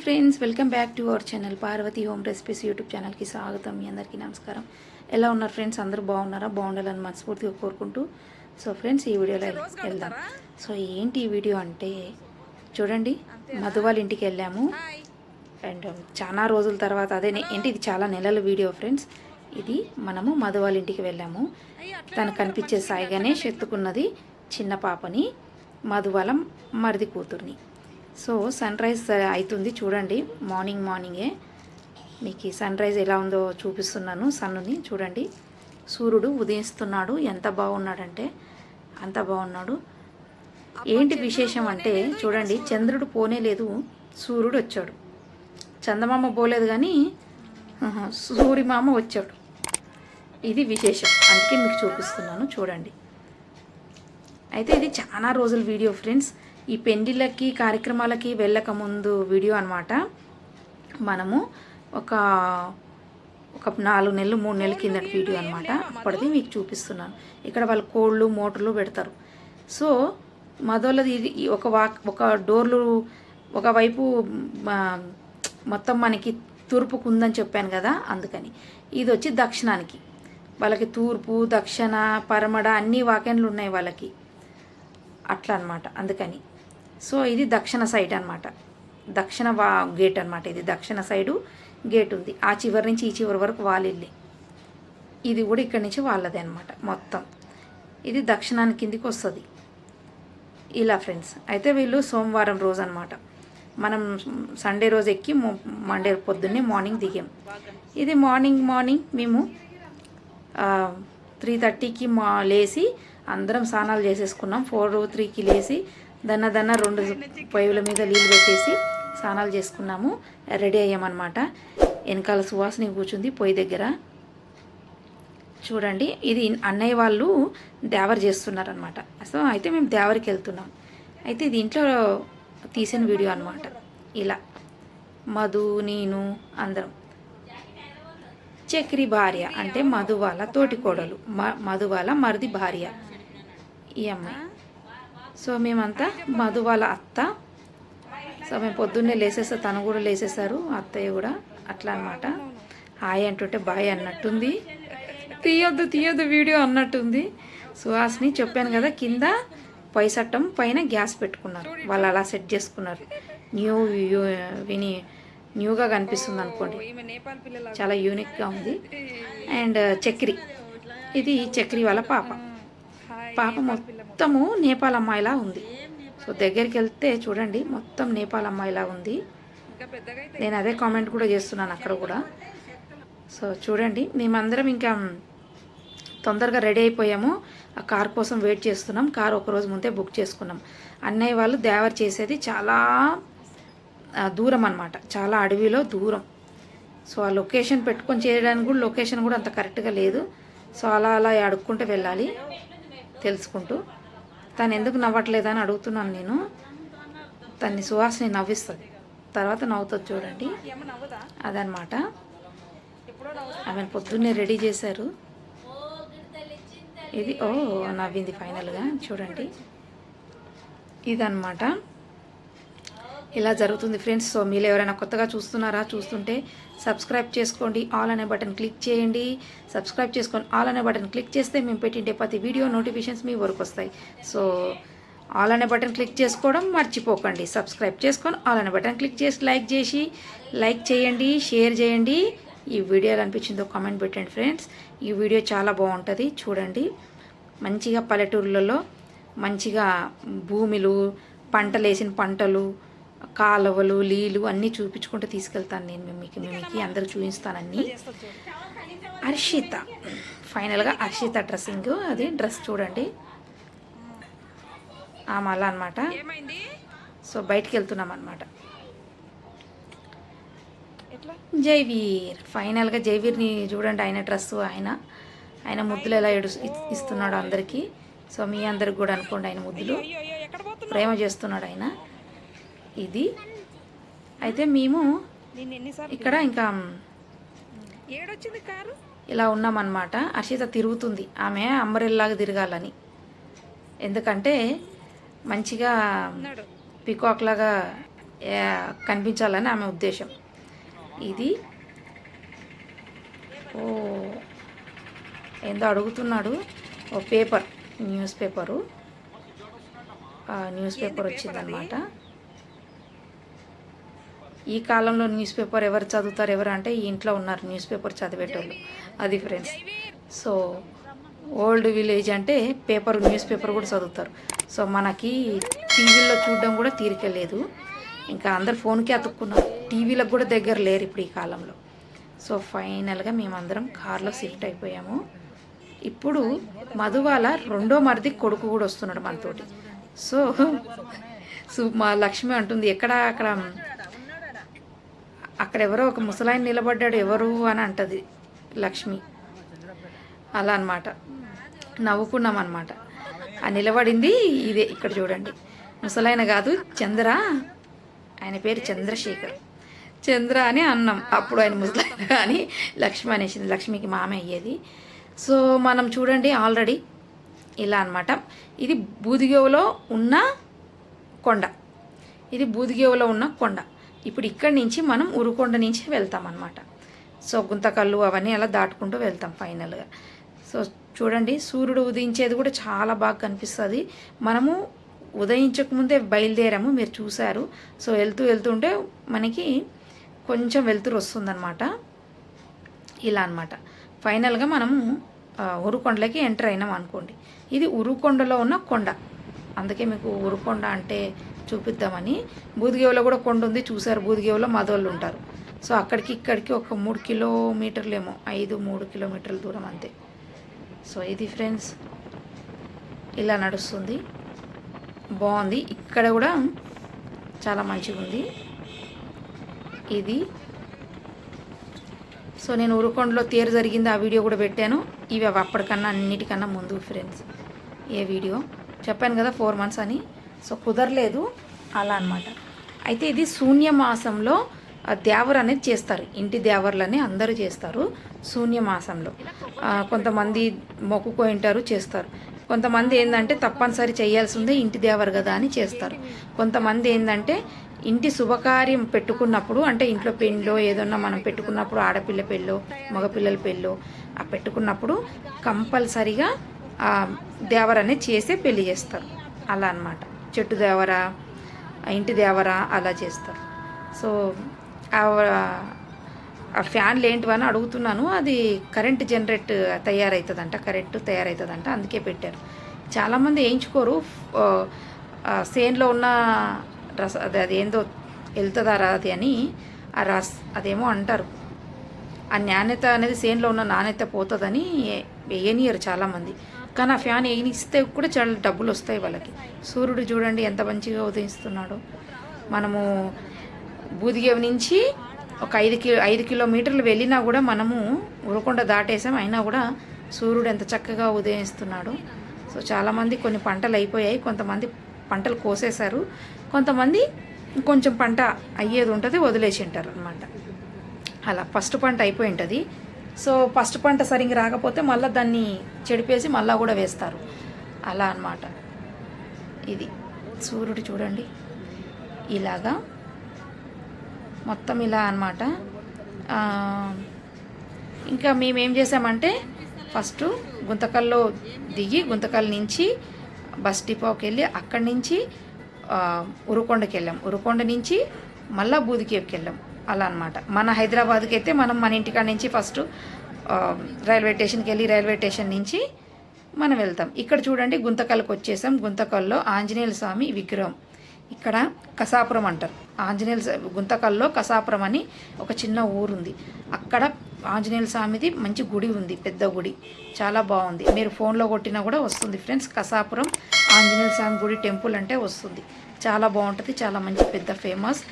Friends, welcome back to our channel Parvathi home recipes YouTube ఛానల్కి స్వాగతం. మీ అందరికీ నమస్కారం. ఎలా ఉన్నారు ఫ్రెండ్స్? అందరూ బాగున్నారా? బాగుండాలని మనస్ఫూర్తిగా కోరుకుంటూ సో ఫ్రెండ్స్, ఈ వీడియోలో వెళ్దాం. సో ఏంటి ఈ వీడియో అంటే చూడండి, మధు వాళ్ళ ఇంటికి వెళ్ళాము అండ్ చాలా రోజుల తర్వాత ఏంటి ఇది చాలా నెలల వీడియో ఫ్రెండ్స్. ఇది మనము మధు వాళ్ళ ఇంటికి వెళ్ళాము. తనకు కనిపించే సాయి గణేష్ ఎత్తుకున్నది చిన్న పాపని, మధు వాళ్ళ మరిది కూతుర్ని. సో సన్ రైజ్ అవుతుంది చూడండి, మార్నింగే మీకు ఈ సన్ రైజ్ ఎలా ఉందో చూపిస్తున్నాను. సన్నుని చూడండి, సూర్యుడు ఉదయిస్తున్నాడు. ఎంత బాగున్నాడంటే అంత బాగున్నాడు. ఏంటి విశేషం అంటే చూడండి, చంద్రుడు పోనే లేదు, సూర్యుడు వచ్చాడు. చందమామ పోలేదు కానీ సూర్యమామ వచ్చాడు. ఇది విశేషం, అందుకే మీకు చూపిస్తున్నాను చూడండి. అయితే ఇది చాలా రోజుల వీడియో ఫ్రెండ్స్. ఈ పెండిళ్ళకి కార్యక్రమాలకి వెళ్ళక ముందు వీడియో అనమాట. మనము ఒక 4 నెలలు 3 నెలల కిందటి వీడియో అనమాట. అప్పటిది మీకు చూపిస్తున్నాను. ఇక్కడ వాళ్ళు కోళ్ళు మోటార్లు పెడతారు. సో మధులది ఒక డోర్లు ఒకవైపు మొత్తం మనకి తూర్పుకు ఉందని చెప్పాను కదా, అందుకని ఇది వచ్చి దక్షిణానికి. వాళ్ళకి తూర్పు, దక్షిణ, పరమడ అన్ని వాకెన్లు ఉన్నాయి వాళ్ళకి, అట్లా అనమాట. అందుకని సో ఇది దక్షిణ సైడ్ అనమాట, దక్షిణ గేట్ అనమాట. ఇది దక్షిణ సైడు గేట్ ఉంది. ఆ చివరి నుంచి ఈ చివరి వరకు వాళ్ళిల్లి, ఇది కూడా ఇక్కడి నుంచి వాళ్ళదే అనమాట మొత్తం. ఇది దక్షిణానికి కిందికి వస్తుంది ఇలా ఫ్రెండ్స్. అయితే వీళ్ళు సోమవారం రోజు అనమాట. మనం సండే రోజు ఎక్కి మండే పొద్దున్నే మార్నింగ్ దిగాం. ఇది మార్నింగ్ మేము 3:30కి లేచి అందరం స్నానాలు చేసేసుకున్నాం. 4:03కి లేచి దన్న 2 పొయ్యిల మీద నీళ్ళు పెట్టేసి స్నానాలు చేసుకున్నాము. రెడీ అయ్యామన్నమాట. వెనకాల సువాసన కూర్చుంది పొయ్యి దగ్గర చూడండి. ఇది అన్నయ్య వాళ్ళు దేవర్ చేస్తున్నారనమాట. సో అయితే మేము దేవరికి వెళ్తున్నాం. అయితే ఇది ఇంట్లో తీసిన వీడియో అనమాట. ఇలా మధు, నేను అందరం. చక్రి భార్య అంటే మధు వాళ్ళ తోటి కోడలు, మధు వాళ్ళ మరిది భార్య ఈ అమ్మాయి. సో మేమంతా మధు వాళ్ళ అత్త. సో మేము పొద్దున్నే లేసేసా, తను కూడా లేసేసారు, అత్తయ్య కూడా. అట్లా అనమాట. హాయ్ అంటుంటే బాయ్ అన్నట్టుంది, తీయొద్దు వీడియో అన్నట్టుంది. సుహాస్ని చెప్పాను కదా, కింద పైసట్టం పైన గ్యాస్ పెట్టుకున్నారు. వాళ్ళు అలా సెట్ చేసుకున్నారు. న్యూగా కనిపిస్తుంది అనుకోండి, చాలా యూనిక్గా ఉంది. అండ్ చక్రి, ఇది చక్రి వాళ్ళ పాప మొత్తము నేపాల్ అమ్మాయిలా ఉంది. సో దగ్గరికి వెళ్తే చూడండి, మొత్తం నేపాల్ అమ్మాయిలా ఉంది. నేను అదే కామెంట్ కూడా చేస్తున్నాను అక్కడ కూడా. సో చూడండి, మేమందరం ఇంకా తొందరగా రెడీ అయిపోయాము. ఆ కార్ కోసం వెయిట్ చేస్తున్నాం. కార్ ఒకరోజు ముందే బుక్ చేసుకున్నాం. అన్నయ్య వాళ్ళు దేవర్ చేసేది చాలా దూరం అనమాట, చాలా అడవిలో దూరం. సో ఆ లొకేషన్ పెట్టుకొని చేయడానికి కూడా లొకేషన్ కూడా అంత కరెక్ట్గా లేదు. సో అలా అడుక్కుంటూ వెళ్ళాలి తెలుసుకుంటూ. తను ఎందుకు నవ్వట్లేదని అడుగుతున్నాను నేను. తన్ని సుహాస్ని నవ్విస్తుంది, తర్వాత నవ్వుతుంది చూడండి. అదనమాట. ఆమెను పొద్దున్నే రెడీ చేశారు. ఇది నవ్వింది ఫైనల్గా చూడండి. ఇదన్నమాట, ఇలా జరుగుతుంది ఫ్రెండ్స్. సో మీరు ఎవరైనా కొత్తగా చూస్తున్నారా? చూస్తుంటే సబ్స్క్రైబ్ చేసుకోండి, ఆల్ అనే బటన్ క్లిక్ చేయండి. సబ్స్క్రైబ్ చేసుకొని ఆల్ అనే బటన్ క్లిక్ చేస్తే మేము పెట్టిండే ప్రతి వీడియో నోటిఫికేషన్స్ మీ వరకు వస్తాయి. సో ఆల్ అనే బటన్ క్లిక్ చేసుకోవడం మర్చిపోకండి. సబ్స్క్రైబ్ చేసుకొని ఆల్ అనే బటన్ క్లిక్ చేసి లైక్ చేయండి, షేర్ చేయండి. ఈ వీడియో ఎలా అనిపించిందో కామెంట్ పెట్టండి ఫ్రెండ్స్. ఈ వీడియో చాలా బాగుంటుంది చూడండి. మంచిగా పల్లెటూర్లలో మంచిగా భూమిలు, వేసిన పంటలు, కాలువలు, నీళ్ళు అన్నీ చూపించుకుంటూ తీసుకెళ్తాను నేను మీకు అందరూ చూపిస్తానని. హర్షిత, ఫైనల్గా హర్షిత డ్రెస్సింగ్, అది డ్రెస్ చూడండి అలా అనమాట. సో బయటికి వెళ్తున్నాం అనమాట. జైవీర్, ఫైనల్గా జైవీర్ని చూడండి. ఆయన డ్రెస్సు, ఆయన ముద్దులు ఎలా ఇస్తున్నాడు అందరికీ. సో మీ అందరికి కూడా అనుకోండి, ఆయన ముద్దులు ప్రేమ చేస్తున్నాడు ఆయన. ఇది అయితే మేము ఇక్కడ ఇంకా ఇలా ఉన్నామన్నమాట. హర్షిత తిరుగుతుంది, ఆమె అంబరెల్లాగా తిరగాలని. ఎందుకంటే మంచిగా పికాక్ లాగా కనిపించాలని ఆమె ఉద్దేశం. ఇది ఓ ఏందో అడుగుతున్నాడు. ఓ పేపర్, న్యూస్ పేపర్ వచ్చిందనమాట. ఈ కాలంలో న్యూస్ పేపర్ ఎవరు చదువుతారు ఎవరు అంటే ఈ ఇంట్లో ఉన్నారు న్యూస్ పేపర్ చదివేటోళ్ళు. అది ఫ్రెండ్స్. సో ఓల్డ్ విలేజ్ అంటే న్యూస్ పేపర్ కూడా చదువుతారు. సో మనకి టీవీలో చూడడం కూడా తీరిక ఇంకా అందరు ఫోన్కే అతుక్కున్నారు. టీవీలకు కూడా దగ్గర లేరు ఇప్పుడు ఈ కాలంలో. సో ఫైనల్గా మేమందరం కార్లో షిఫ్ట్ అయిపోయాము. ఇప్పుడు మధువాల రెండో మరిది కొడుకు కూడా వస్తున్నాడు మనతోటి. సో మా లక్ష్మి అంటుంది అక్కడ ఎవరో ఒక ముసలాయన నిలబడ్డాడు ఎవరు అని అంటది లక్ష్మి. అలా అనమాట నవ్వుకున్నాం అనమాట. ఆ నిలబడింది ఇదే, ఇక్కడ చూడండి. ముసలాయన కాదు, చంద్ర, ఆయన పేరు చంద్రశేఖర్. చంద్ర అని అన్నాం. అప్పుడు ఆయన ముసలాయన అని లక్ష్మి అనేసింది. లక్ష్మికి మామ అయ్యేది. సో మనం చూడండి ఆల్రెడీ ఇలా అనమాట. ఇది బూదిగేవులో ఉన్న కొండ. ఇప్పుడు ఇక్కడి నుంచి మనం ఉరుకొండ నుంచి వెళ్తామన్నమాట. సో గుంతకల్లు అవన్నీ అలా దాటుకుంటూ వెళ్తాం ఫైనల్గా. సో చూడండి సూర్యుడు ఉదయించేది కూడా చాలా బాగా కనిపిస్తుంది. మనము ఉదయించకముందే బయలుదేరాము, మీరు చూశారు. సో వెళ్తుంటే మనకి కొంచెం వెలుతురు వస్తుందన్నమాట. ఇలా అనమాట. ఫైనల్గా మనము ఉరుకొండలకి ఎంటర్ అయినాం అనుకోండి. ఇది ఉరుకొండలో ఉన్న కొండ, అందుకే మీకు ఉరుకొండ అంటే చూపిద్దామని. బూదిగేవులో కూడా కొండ ఉంది, చూసారు. బూదిగేవులో మదోళ్ళు ఉంటారు. సో అక్కడికి ఇక్కడికి ఒక 3 కిలోమీటర్లేమో, 3 కిలోమీటర్ల దూరం అంతే. సో ఇది ఫ్రెండ్స్ ఇలా నడుస్తుంది, బాగుంది. ఇక్కడ కూడా చాలా మంచిగా ఉంది ఇది. సో నేను ఉరుకొండలో తేరు జరిగింది ఆ వీడియో కూడా పెట్టాను. ఇవి అప్పటికన్నా అన్నిటికన్నా ముందు ఫ్రెండ్స్. ఏ వీడియో చెప్పాను కదా 4 months అని. సో కుదరలేదు అలా అనమాట. అయితే ఇది శూన్యమాసంలో దేవర అనేది చేస్తారు. ఇంటి దేవర్లని అందరూ చేస్తారు శూన్యమాసంలో. కొంతమంది మొక్కుకుంటారు చేస్తారు. కొంతమంది ఏంటంటే తప్పనిసరి చేయాల్సిందే ఇంటి దేవరు కదా అని చేస్తారు. కొంతమంది ఏంటంటే ఇంటి శుభకార్యం పెట్టుకున్నప్పుడు, అంటే ఇంట్లో పెళ్ళో ఏదన్నా మనం పెట్టుకున్నప్పుడు, ఆడపిల్ల పెళ్ళో మగపిల్లల పెళ్ళో ఆ పెట్టుకున్నప్పుడు కంపల్సరిగా దేవర అనేది చేసే పెళ్ళి చేస్తారు. అలా అన్నమాట. చెట్టు దేవర, ఇంటి దేవర అలా చేస్తారు. సో ఆ ఫ్యాన్లు ఏంటివని అడుగుతున్నాను. అది కరెంట్ జనరేట్ తయారవుతుందంట, అందుకే పెట్టారు. చాలామంది వేయించుకోరు. సేన్లో ఉన్న అది ఏందో వెళ్తుందా అది అని అదేమో అంటారు. ఆ నాణ్యత అనేది సేన్లో ఉన్న నాణ్యత పోతుందని వేయనియరు చాలామంది. కానీ ఆ ఫ్యాన్ వేయనిస్తే కూడా చాలా డబ్బులు వస్తాయి వాళ్ళకి. సూర్యుడు చూడండి ఎంత మంచిగా ఉదయిస్తున్నాడో. మనము బూదిగేవి నుంచి ఒక 5 కిలోమీటర్లు వెళ్ళినా కూడా మనము ఉరకొండ దాటేసాం, అయినా కూడా సూర్యుడు ఎంత చక్కగా ఉదయిస్తున్నాడు. సో చాలామంది కొన్ని పంటలు అయిపోయాయి, కొంతమంది పంటలు కోసేశారు, కొంతమంది కొంచెం పంట అయ్యేది ఉంటుంది వదిలేసి ఉంటారు అనమాట. అలా ఫస్ట్ పంట అయిపోయి ఉంటుంది. సో ఫస్ట్ పంట సరిగ్గా రాకపోతే మళ్ళీ దాన్ని చెడిపేసి మళ్ళీ కూడా వేస్తారు. అలా అన్నమాట. ఇది సూర్యుడు చూడండి ఇలాగా మొత్తం ఇలా అన్నమాట. ఇంకా మేమేం చేసామంటే ఫస్ట్ గుంతకల్లో దిగి గుంతకల్ నుంచి బస్ డిపోకి వెళ్ళి అక్కడి నుంచి ఉరుకొండకి వెళ్ళాం. ఉరుకొండ నుంచి మళ్ళీ బూదికేవికి వెళ్ళాం. అలా అనమాట. మన హైదరాబాద్కి అయితే మనం మన ఇంటికాడ నుంచి ఫస్ట్ రైల్వే స్టేషన్కి వెళ్ళి రైల్వే స్టేషన్ నుంచి మనం వెళ్తాం. ఇక్కడ చూడండి గుంతకల్కి వచ్చేసాం. గుంతకల్లో ఆంజనేయుల స్వామి విగ్రహం. ఇక్కడ కసాపురం అంటారు. గుంతకల్లో కసాపురం అని ఒక చిన్న ఊరుంది. అక్కడ ఆంజనేయుల స్వామిది మంచి గుడి ఉంది, పెద్ద గుడి, చాలా బాగుంది. మీరు ఫోన్లో కొట్టినా కూడా వస్తుంది ఫ్రెండ్స్. కసాపురం ఆంజనేయుల స్వామి గుడి టెంపుల్ అంటే వస్తుంది. చాలా బాగుంటుంది, చాలా మంచి పెద్ద ఫేమస్.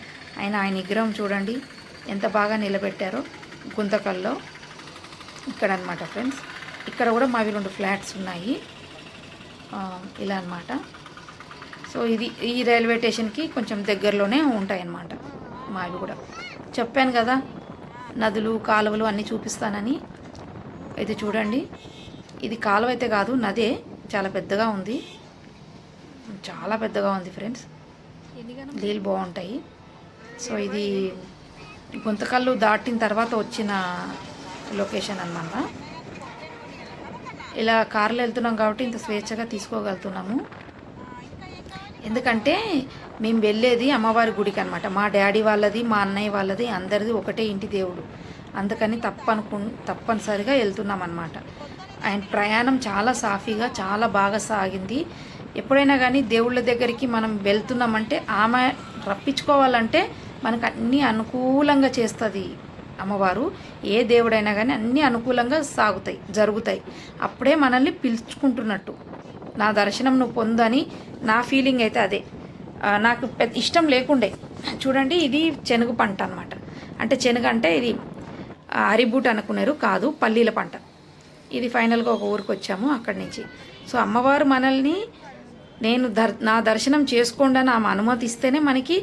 ఆయన విగ్రహం చూడండి ఎంత బాగా నిలబెట్టారో గుంతకల్లో. ఇక్కడ అనమాట ఫ్రెండ్స్. ఇక్కడ కూడా మావి 2 ఫ్లాట్స్ ఉన్నాయి. ఇలా అనమాట. సో ఇది ఈ రైల్వే స్టేషన్కి కొంచెం దగ్గరలోనే ఉంటాయన్నమాట మావి కూడా. చెప్పాను కదా నదులు కాలువలు అన్నీ చూపిస్తానని. ఇది చూడండి, ఇది కాలువ అయితే కాదు నదే, చాలా పెద్దగా ఉంది, చాలా పెద్దగా ఉంది ఫ్రెండ్స్. నీళ్ళు బాగుంటాయి. సో ఇది గుంతకల్లు దాటిన తర్వాత వచ్చిన లొకేషన్ అన్నమాట. ఇలా కార్లో వెళ్తున్నాం కాబట్టి ఇంత స్వేచ్ఛగా తీసుకోగలుగుతున్నాము. ఎందుకంటే మేము వెళ్ళేది అమ్మవారి గుడికి అనమాట. మా డాడీ వాళ్ళది, మా అన్నయ్య వాళ్ళది, అందరిది ఒకటే ఇంటి దేవుడు. అందుకని తప్పనిసరిగా వెళ్తున్నాం అన్నమాట. అండ్ ప్రయాణం చాలా సాఫీగా చాలా బాగా సాగింది. ఎప్పుడైనా కానీ దేవుళ్ళ దగ్గరికి మనం వెళ్తున్నామంటే ఆమె రప్పించుకోవాలంటే మనకు అన్నీ అనుకూలంగా చేస్తుంది అమ్మవారు. ఏ దేవుడైనా కానీ అన్నీ అనుకూలంగా జరుగుతాయి. అప్పుడే మనల్ని పిలుచుకుంటున్నట్టు. నా దర్శనం నువ్వు పొందని నా ఫీలింగ్ అయితే అదే. నాకు పెద్ద ఇష్టం లేకుండే. చూడండి, ఇది శనగ పంట అనమాట. అంటే శనగ అంటే ఇది అరిబూట్ అనుకున్నారు, కాదు, పల్లీల పంట. ఇది ఫైనల్గా ఒక ఊరికి వచ్చాము అక్కడి నుంచి. సో అమ్మవారు మనల్ని నా దర్శనం చేసుకోండి అని ఆమె అనుమతిస్తేనే మనకి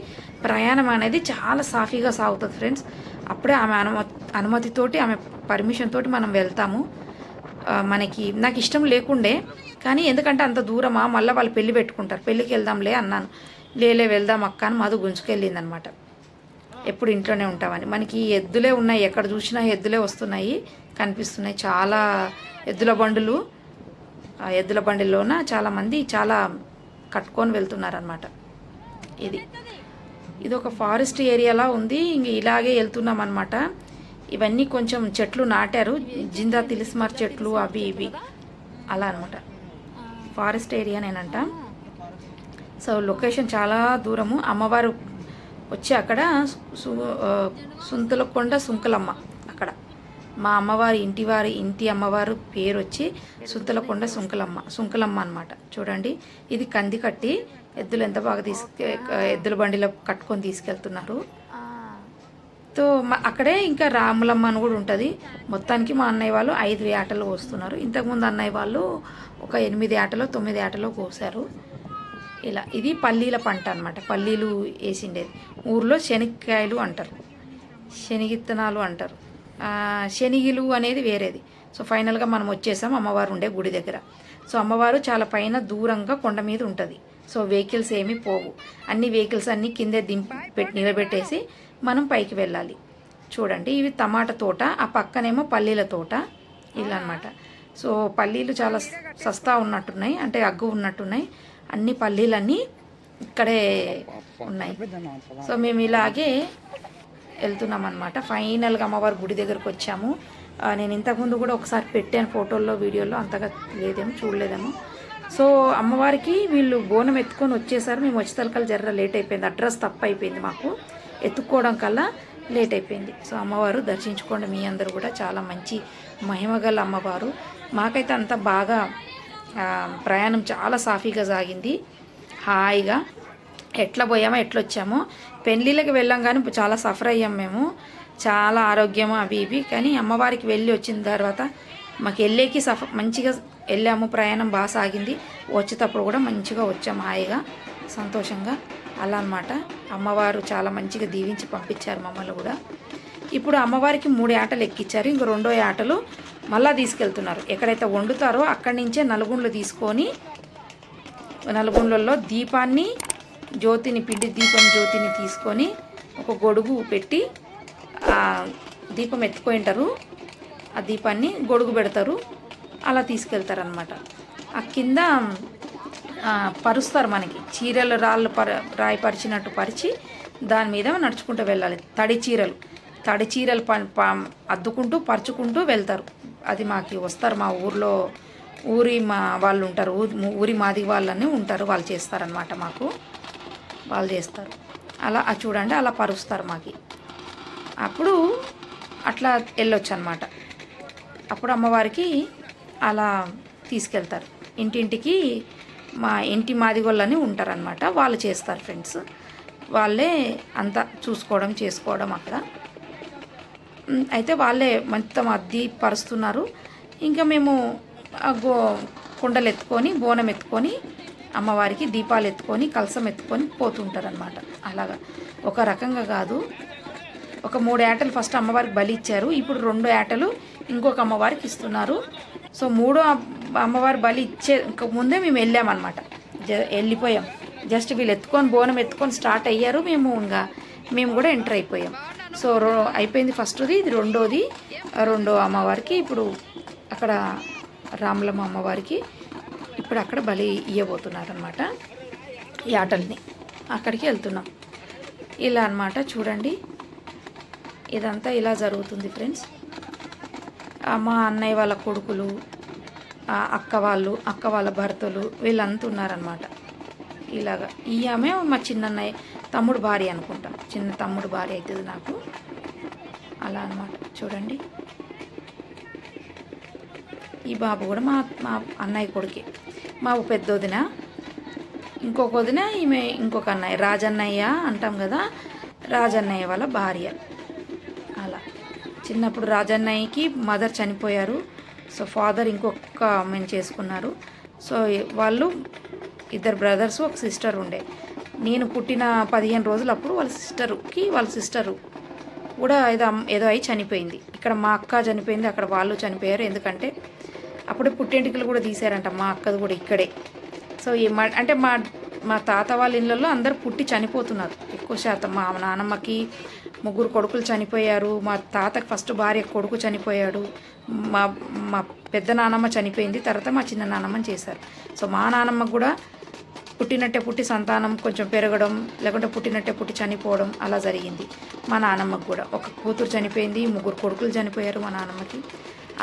ప్రయాణం అనేది చాలా సాఫీగా సాగుతుంది ఫ్రెండ్స్. అప్పుడే ఆమె అనుమతితోటి, ఆమె పర్మిషన్ తోటి మనం వెళ్తాము. నాకు ఇష్టం లేకుండే, కానీ ఎందుకంటే అంత దూరమా, మళ్ళీ వాళ్ళు పెళ్ళి పెట్టుకుంటారు, పెళ్ళికి వెళ్దాంలే అన్నాను. లేలే వెళ్దాం అక్క అని మధు గుంజుకెళ్ళింది అనమాట. ఎప్పుడు ఇంట్లోనే ఉంటామని. మనకి ఎద్దులే ఉన్నాయి, ఎక్కడ చూసినా ఎద్దులే వస్తున్నాయి, కనిపిస్తున్నాయి. చాలా ఎద్దుల బండులు. ఆ ఎద్దుల బండిలోన చాలామంది చాలా కట్టుకొని వెళ్తున్నారనమాట. ఇది ఒక ఫారెస్ట్ ఏరియాలా ఉంది. ఇంక ఇలాగే వెళ్తున్నాం అనమాట. ఇవన్నీ కొంచెం చెట్లు నాటారు, జిందా తిలిస్మార్ చెట్లు అవి ఇవి అలా అనమాట. ఫారెస్ట్ ఏరియానేనంట. సో లొకేషన్ చాలా దూరము. అమ్మవారు వచ్చి అక్కడ సుంతలకొండ సుంకలమ్మ, అక్కడ మా అమ్మవారి ఇంటి అమ్మవారు పేరు వచ్చి సుంతలకొండ సుంకలమ్మ అనమాట. చూడండి, ఇది కంది కట్టి ఎద్దులు ఎంత బాగా ఎద్దుల బండిలో కట్టుకొని తీసుకెళ్తున్నారు. తో అక్కడే ఇంకా రాములమ్మ అని కూడా ఉంటుంది. మొత్తానికి మా అన్నయ్య వాళ్ళు 5 ఏటలు కోస్తున్నారు. ఇంతకుముందు అన్నయ్య వాళ్ళు ఒక 8 ఏటలో 9 ఏటలో కోసారు. ఇలా ఇది పల్లీల పంట అనమాట. పల్లీలు వేసిండేది. ఊర్లో శనక్కాయలు అంటారు, శనగిత్తనాలు అంటారు, శనిగిలు అనేది వేరేది. సో ఫైనల్గా మనం వచ్చేసాం అమ్మవారు ఉండే గుడి దగ్గర. సో అమ్మవారు చాలా పైన దూరంగా కొండ మీద ఉంటుంది. సో వెహికల్స్ ఏమీ పోవు. అన్ని వెహికల్స్ అన్నీ కిందే నిలబెట్టేసి మనం పైకి వెళ్ళాలి. చూడండి, ఇవి టమాటా తోట, ఆ పక్కనేమో పల్లీల తోట, ఇలా అనమాట. సో పల్లీలు చాలా సస్తా ఉన్నట్టున్నాయి, అంటే అగ్గు ఉన్నట్టున్నాయి. అన్ని పల్లీలన్నీ ఇక్కడే ఉన్నాయి. సో మేము ఇలాగే వెళ్తున్నాం అనమాట. ఫైనల్గా అమ్మవారి గుడి దగ్గరకు వచ్చాము. నేను ఇంతకుముందు కూడా ఒకసారి పెట్టాను ఫోటోల్లో, వీడియోలో, అంతగా చూడలేదేమో. సో అమ్మవారికి వీళ్ళు బోనం ఎత్తుకొని వచ్చేసారు. మేము వచ్చేసరికల్లా జర్ర లేట్ అయిపోయింది. అడ్రస్ తప్పు అయిపోయింది మాకు, ఎత్తుక్కోవడం కల్లా లేట్ అయిపోయింది. సో అమ్మవారు దర్శించుకోండి మీ అందరూ కూడా. చాలా మంచి మహిమగల అమ్మవారు. మాకైతే అంత బాగా ప్రయాణం చాలా సాఫీగా సాగింది, హాయిగా. ఎట్లా పోయామో ఎట్లా వచ్చామో. పెళ్ళిళ్ళకి వెళ్ళాం కానీ చాలా సఫర్ అయ్యాం మేము, చాలా ఆరోగ్యము అవి ఇవి. కానీ అమ్మవారికి వెళ్ళి వచ్చిన తర్వాత మాకు వెళ్ళేకి మంచిగా వెళ్ళాము. ప్రయాణం బాగా సాగింది. వచ్చేటప్పుడు కూడా మంచిగా వచ్చాము, హాయిగా సంతోషంగా అలా అనమాట. అమ్మవారు చాలా మంచిగా దీవించి పంపించారు మమ్మల్ని కూడా. ఇప్పుడు అమ్మవారికి 3 ఏటలు ఎక్కించారు. ఇంక 2వ ఏటలు మళ్ళీ తీసుకెళ్తున్నారు. ఎక్కడైతే వండుతారో అక్కడి నుంచే నలుగుండ్లు తీసుకొని, నలుగుండ్లలో దీపాన్ని, పిండి జ్యోతిని తీసుకొని ఒక గొడుగు పెట్టి దీపం ఎత్తుకుంటారు. ఆ దీపాన్ని గొడుగు పెడతారు, అలా తీసుకెళ్తారనమాట. ఆ కింద పరుస్తారు, మనకి చీరలు రాయి పరిచినట్టు పరిచి దాని మీద నడుచుకుంటూ వెళ్ళాలి. తడి చీరలు అద్దుకుంటూ పరుచుకుంటూ వెళ్తారు. అది మాకు వస్తారు, మా ఊర్లో మా వాళ్ళు ఉంటారు, ఊరి మాది వాళ్ళని ఉంటారు, వాళ్ళు చేస్తారనమాట. వాళ్ళు చేస్తారు అలా. చూడండి, అలా పరుస్తారు మాకి. అప్పుడు అట్లా వెళ్ళొచ్చు అనమాట. అప్పుడు అమ్మవారికి అలా తీసుకెళ్తారు. ఇంటింటికి మా ఇంటి మాదిగోళ్ళని ఉంటారనమాట, వాళ్ళు చేస్తారు ఫ్రెండ్స్. వాళ్ళే అంతా చూసుకోవడం చేసుకోవడం అక్కడ. అయితే వాళ్ళే మొత్తం అద్ది పరుస్తున్నారు. ఇంకా మేము కుండలు ఎత్తుకొని, బోనం ఎత్తుకొని, అమ్మవారికి దీపాలు ఎత్తుకొని, కలసం ఎత్తుకొని పోతుంటారనమాట. అలాగా ఒక రకంగా కాదు. ఒక 3 ఏటలు ఫస్ట్ అమ్మవారికి బలి ఇచ్చారు. ఇప్పుడు 2 ఏటలు ఇంకొక అమ్మవారికి ఇస్తున్నారు. సో 3వ అమ్మవారి బలి ఇచ్చే ముందే మేము వెళ్ళామన్నమాట. వెళ్ళిపోయాం. జస్ట్ వీళ్ళు ఎత్తుకొని బోనం ఎత్తుకొని స్టార్ట్ అయ్యారు. మేము ఇంకా మేము కూడా ఎంటర్ అయిపోయాం. సో అయిపోయింది ఫస్ట్ది, ఇది రెండో అమ్మవారికి. ఇప్పుడు అక్కడ రాములమ్మ అమ్మవారికి ఇప్పుడు అక్కడ బలి ఇవ్వబోతున్నారనమాట ఈ ఆటల్ని. అక్కడికి వెళ్తున్నాం. ఇలా అన్నమాట. చూడండి, ఇదంతా ఇలా జరుగుతుంది ఫ్రెండ్స్. మా అన్నయ్య వాళ్ళ కొడుకులు, అక్క వాళ్ళ భర్తలు వీళ్ళంతా ఉన్నారనమాట. ఇలాగా ఈ ఆమె మా చిన్నన్నయ్య తమ్ముడు భార్య అనుకుంటా, చిన్న తమ్ముడు భార్య అవుతుంది నాకు. అలా అనమాట. చూడండి, ఈ బాబు కూడా మా అన్నయ్య కొడుకే. మా పెద్ద వదిన, ఇంకొక వదిన, ఈమె ఇంకొక అన్నయ్య, రాజన్నయ్య అంటాం కదా, రాజన్నయ్య వాళ్ళ భార్య. అలా చిన్నప్పుడు రాజన్నయ్యకి మదర్ చనిపోయారు. సో ఫాదర్ ఇంకొక ఆమెను చేసుకున్నారు. సో వాళ్ళు ఇద్దరు బ్రదర్స్, ఒక సిస్టర్ ఉండే. నేను పుట్టిన 15 రోజులు అప్పుడు వాళ్ళ సిస్టరు కూడా ఏదో అయి చనిపోయింది. ఇక్కడ మా అక్క చనిపోయింది, అక్కడ వాళ్ళు చనిపోయారు. ఎందుకంటే అప్పుడే పుట్టెంటికలు కూడా తీశారంట. మా అక్కది కూడా ఇక్కడే. సో అంటే మా తాత వాళ్ళ ఇళ్ళల్లో అందరు పుట్టి చనిపోతున్నారు ఎక్కువ శాతం. మా నానమ్మకి 3 కొడుకులు చనిపోయారు. మా తాతకి ఫస్ట్ భార్య కొడుకు చనిపోయాడు. మా పెద్ద నానమ్మ చనిపోయింది. తర్వాత మా చిన్న నానమ్మని చేశారు. సో మా నానమ్మకు కూడా పుట్టినట్టే పుట్టి సంతానం కొంచెం పెరగడం, లేకుంటే పుట్టినట్టే పుట్టి చనిపోవడం అలా జరిగింది. మా నానమ్మకు కూడా ఒక కూతురు చనిపోయింది, 3 కొడుకులు చనిపోయారు మా నానమ్మకి.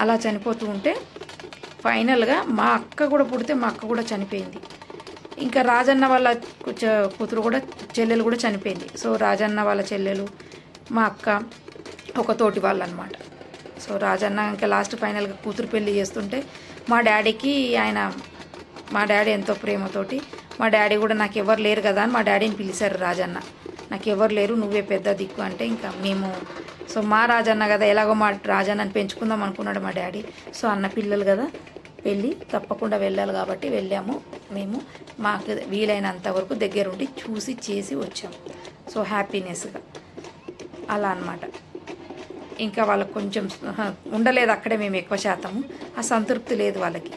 అలా చనిపోతూ ఉంటే ఫైనల్గా మా అక్క కూడా పుడితే మా అక్క కూడా చనిపోయింది. ఇంకా రాజన్న వాళ్ళ కూతురు కూడా, చెల్లెలు కూడా చనిపోయింది. సో రాజన్న వాళ్ళ చెల్లెలు, మా అక్క ఒక తోటి వాళ్ళు అనమాట. సో రాజన్న ఇంకా లాస్ట్ ఫైనల్గా కూతురు పెళ్లి చేస్తుంటే మా డాడీ ఎంతో ప్రేమతోటి, మా డాడీ కూడా నాకు ఎవరు లేరు కదా అని మా డాడీని పిలిచారు. రాజన్న, నాకు ఎవరు లేరు, నువ్వే పెద్ద దిక్కు అంటే ఇంకా మేము, సో మా రాజన్న కదా, ఎలాగో మా రాజన్నని పెంచుకుందాం అనుకున్నాడు మా డాడీ. సో అన్న పిల్లలు కదా, తప్పకుండా వెళ్ళాలి కాబట్టి వెళ్ళాము. మేము మాకు వీలైనంత వరకు దగ్గరుండి చూసి చేసి వచ్చాము. సో హ్యాపీనెస్గా అలా అన్నమాట. ఇంకా వాళ్ళకు కొంచెం ఉండలేదు అక్కడే మేము ఎక్కువ శాతము. ఆ సంతృప్తి లేదు వాళ్ళకి.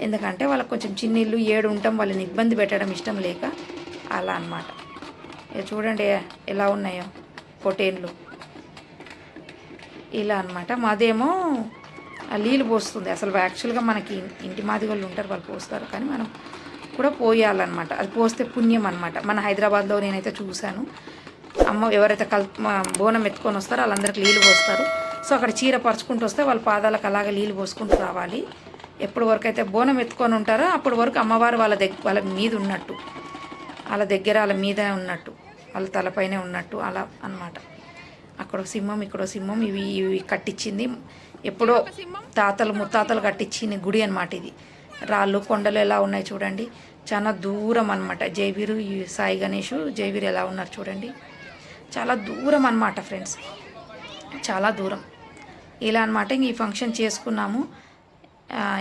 ఎందుకంటే వాళ్ళకి కొంచెం చిన్న ఇల్లు, 7 ఉంటాం, వాళ్ళని ఇబ్బంది పెట్టడం ఇష్టం లేక అలా అన్నమాట. చూడండి ఎలా ఉన్నాయో పొటేన్లు. ఇలా అన్నమాట. మాదేమో నీళ్ళు పోస్తుంది. అసలు యాక్చువల్గా మనకి ఇంటి మాది వాళ్ళు ఉంటారు, వాళ్ళు పోస్తారు, కానీ మనం కూడా పోయాలన్నమాట. అది పోస్తే పుణ్యం అనమాట. మన హైదరాబాద్లో నేనైతే చూశాను, ఎవరైతే బోనం ఎత్తుకొని వస్తారో వాళ్ళందరికీ నీళ్ళు పోస్తారు. సో అక్కడ చీర పరుచుకుంటూ వస్తే వాళ్ళ పాదాలకు అలాగే నీళ్ళు పోసుకుంటూ రావాలి. ఎప్పటి వరకు అయితే బోనం ఎత్తుకొని ఉంటారో అప్పటి వరకు అమ్మవారు వాళ్ళ మీద ఉన్నట్టు, వాళ్ళ దగ్గర వాళ్ళ మీద ఉన్నట్టు, వాళ్ళ తలపైనే ఉన్నట్టు అలా అన్నమాట. అక్కడ సింహం, ఇక్కడ సింహం, ఇవి కట్టించింది ఎప్పుడో ముత్తాతలు కట్టించిన గుడి అనమాట. ఇది రాళ్ళు కొండలు ఎలా ఉన్నాయి చూడండి, చాలా దూరం అనమాట. జయవీరు, సాయి గణేష్, జయవీరు ఎలా ఉన్నారు చూడండి, చాలా దూరం అనమాట ఫ్రెండ్స్, చాలా దూరం. ఇలా అనమాట. ఇంక ఈ ఫంక్షన్ చేసుకున్నాము.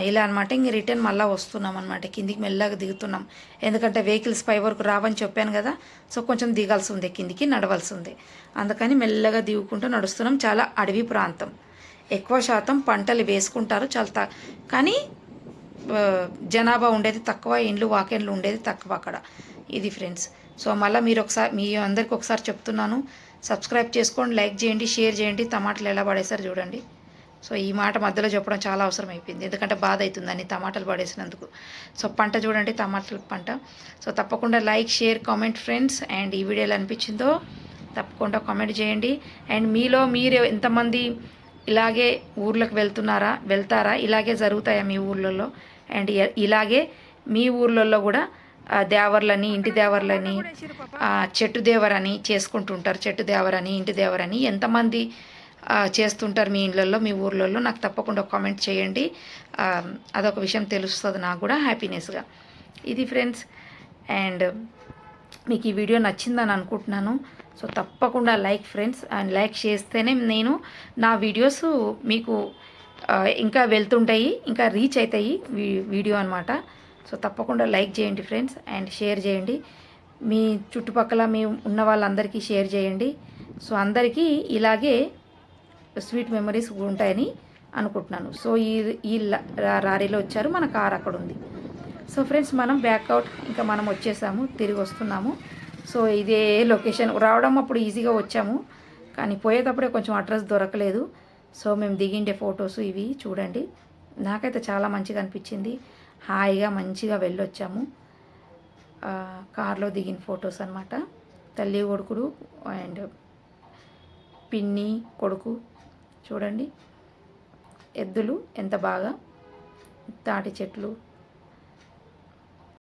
ఇలా అనమాట. ఇంక రిటర్న్ మళ్ళీ వస్తున్నాం అనమాట. కిందికి మెల్లగా దిగుతున్నాం. ఎందుకంటే వెహికల్స్ పై వరకు రావని చెప్పాను కదా. సో కొంచెం దిగాల్సి ఉంది, కిందికి నడవాల్సి ఉంది. అందుకని మెల్లగా దిగుకుంటూ నడుస్తున్నాం. చాలా అడవి ప్రాంతం, ఎక్కువ శాతం పంటలు వేసుకుంటారు చాలా, కానీ జనాభా ఉండేది తక్కువ, ఇండ్లు వాకెన్లు ఉండేది తక్కువ అక్కడ. ఇది ఫ్రెండ్స్. సో మళ్ళీ మీ అందరికి ఒకసారి చెప్తున్నాను, సబ్స్క్రైబ్ చేసుకోండి, లైక్ చేయండి, షేర్ చేయండి. టమాటాలు ఎలా పడేసారు చూడండి. సో ఈ మాట మధ్యలో చెప్పడం చాలా అవసరం అయిపోయింది, ఎందుకంటే బాధ అవుతుందని టమాటాలు పడేసినందుకు. సో పంట చూడండి, టమాటాల పంట. సో తప్పకుండా like, share, comment friends. And ఈ వీడియోలో అనిపించిందో తప్పకుండా కామెంట్ చేయండి. అండ్ మీరు ఎంతమంది ఇలాగే ఊర్లకు వెళ్తారా, ఇలాగే జరుగుతాయా మీ ఊర్లలో? అండ్ ఇలాగే మీ ఊర్లలో కూడా దేవర్లని, ఇంటి దేవర్లని, చెట్టు దేవరని చేసుకుంటుంటారు. చెట్టు దేవరని, ఇంటి దేవరని ఎంతమంది చేస్తుంటారు మీ ఇళ్ళల్లో, మీ ఊర్లలో? నాకు తప్పకుండా కామెంట్ చేయండి. అదొక విషయం తెలుస్తుంది నాకు కూడా హ్యాపీనెస్గా. ఇది ఫ్రెండ్స్. అండ్ మీకు ఈ వీడియో నచ్చిందని అనుకుంటున్నాను. సో తప్పకుండా లైక్ ఫ్రెండ్స్, అండ్ లైక్ చేస్తేనే నేను నా వీడియోస్ మీకు ఇంకా వెళ్తుంటాయి, ఇంకా రీచ్ అవుతాయి వీడియో అనమాట. సో తప్పకుండా లైక్ చేయండి ఫ్రెండ్స్, అండ్ షేర్ చేయండి. మీ చుట్టుపక్కల ఉన్న వాళ్ళందరికీ షేర్ చేయండి. సో అందరికీ ఇలాగే స్వీట్ మెమరీస్ ఉంటాయని అనుకుంటున్నాను. సో ఈ లారీలో వచ్చారు, మన కార్ అక్కడ ఉంది. సో ఫ్రెండ్స్, మనం బ్యాక్అవుట్ ఇంకా మనం వచ్చేసాము, తిరిగి వస్తున్నాము. సో ఇదే లొకేషన్ రావడం అప్పుడు ఈజీగా వచ్చాము, కానీ పోయేటప్పుడే కొంచెం అడ్రస్ దొరకలేదు. సో మేము దిగిండే ఫొటోస్ ఇవి చూడండి. నాకైతే చాలా మంచిగా అనిపించింది. హాయిగా మంచిగా వెళ్ళొచ్చాము. కార్లో దిగిన ఫొటోస్ అనమాట. తల్లి కొడుకుడు అండ్ పిన్ని కొడుకు చూడండి. ఎద్దులు ఎంత బాగా, తాటి చెట్లు